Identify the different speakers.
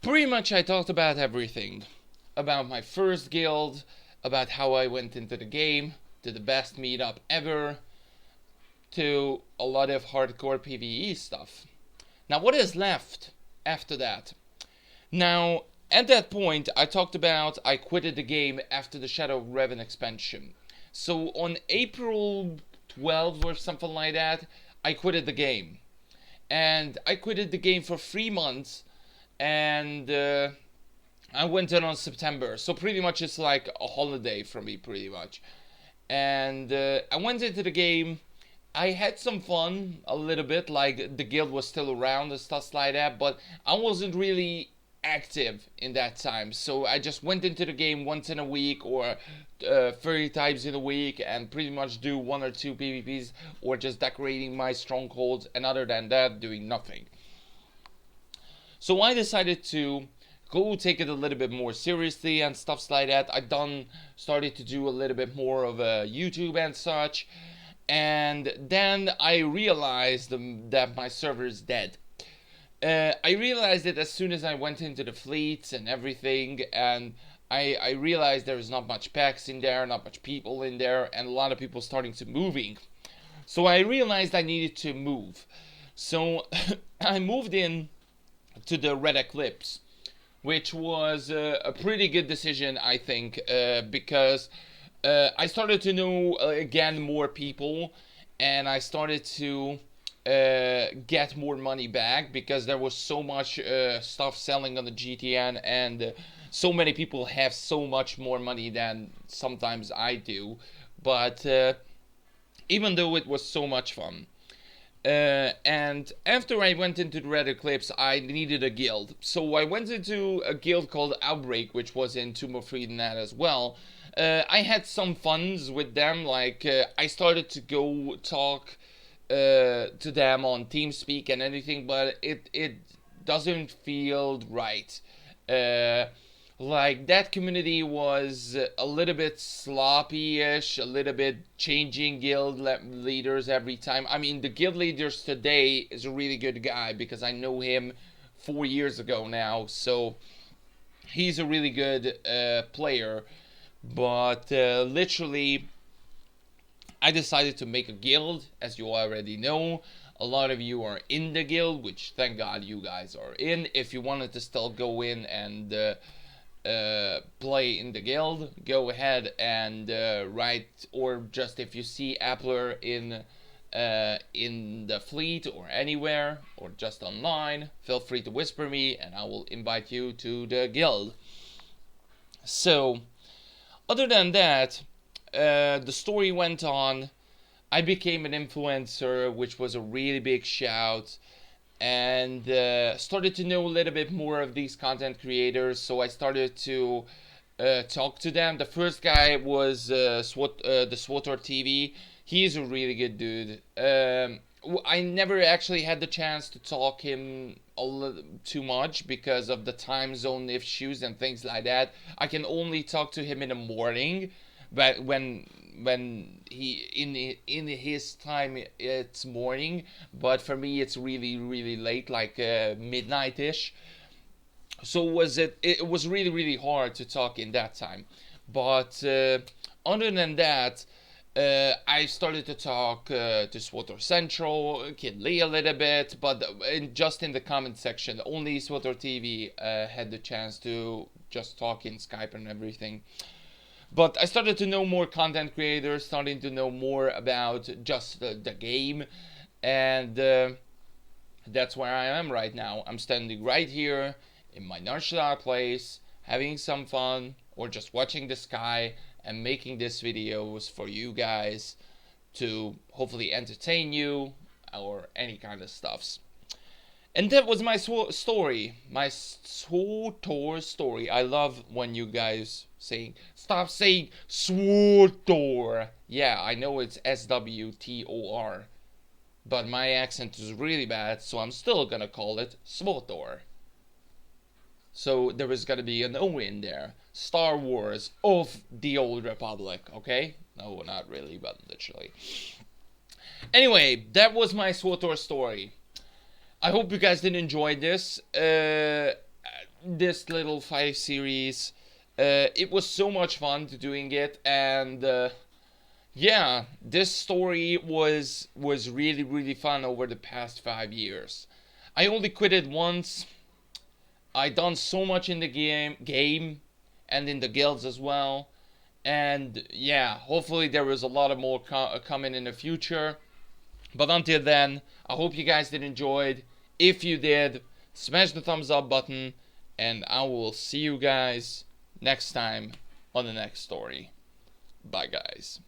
Speaker 1: pretty much I talked about everything. About my first guild, about how I went into the game, to the best meetup ever, to a lot of hardcore PvE stuff. Now, what is left after that? Now, at that point, I talked about I quitted the game after the Shadow of Revan expansion. So on April 12th or something like that, I quitted the game. And I quitted the game for 3 months, and I went in on September. So pretty much it's like a holiday for me, pretty much. And I went into the game. I had some fun a little bit, like the guild was still around and stuff like that, but I wasn't really active in that time. So I just went into the game once in a week or 30 times in a week and pretty much do 1 or 2 PvPs or just decorating my strongholds, and other than that, doing nothing. So I decided to go take it a little bit more seriously and stuff like that. Started to do a little bit more of YouTube and such. And then I realized that my server is dead. I realized it as soon as I went into the fleets and everything, and I realized there's not much packs in there, not much people in there, and a lot of people starting to moving. So I realized I needed to move. So I moved in to the Red Eclipse, which was a pretty good decision, I think, because I started to know again more people, and I started to get more money back because there was so much stuff selling on the GTN, and so many people have so much more money than sometimes I do. But even though it was so much fun. And after I went into the Red Eclipse, I needed a guild. So I went into a guild called Outbreak, which was in Tomb of Freedomnet as well. I had some funds with them, like I started to go talk to them on TeamSpeak and anything, but it doesn't feel right. Like that community was a little bit sloppy-ish, a little bit changing guild leaders every time. I mean, the guild leaders today is a really good guy because I know him 4 years ago now, so he's a really good player. But literally, I decided to make a guild, as you already know. A lot of you are in the guild, which thank God you guys are in. If you wanted to still go in and play in the guild, go ahead and write, or just if you see Appler in the fleet or anywhere or just online, feel free to whisper me and I will invite you to the guild. So other than that, the story went on. I became an influencer, which was a really big shout, and started to know a little bit more of these content creators. So I started to talk to them. The first guy was the SWTOR TV. He's a really good dude. I never actually had the chance to talk him too much because of the time zone issues and things like that. I can only talk to him in the morning, but when he in his time it's morning, but for me it's really late, like midnight-ish. So it was really hard to talk in that time. But other than that, I started to talk to SWTOR Central, Kid Lee a little bit, but just in the comment section. Only SWTOR TV had the chance to just talk in Skype and everything. But I started to know more content creators, starting to know more about just the game, and that's where I am right now. I'm standing right here in my North Star place, having some fun, or just watching the sky and making these videos for you guys to hopefully entertain you or any kind of stuffs. And that was my story, my SWTOR story. I love when you guys stop saying SWTOR. Yeah, I know it's SWTOR, but my accent is really bad, so I'm still gonna call it SWTOR. So there is gonna be an O in there. Star Wars of the Old Republic, okay? No, not really, but literally. Anyway, that was my SWTOR story. I hope you guys did enjoy this. this little 5 series. It was so much fun to doing it, and yeah, this story was really really fun over the past 5 years. I only quit it once. I done so much in the game and in the guilds as well, and yeah, hopefully there was a lot of more coming in the future. But until then, I hope you guys did enjoy. If you did, smash the thumbs up button, and I will see you guys next time on the next story. Bye, guys.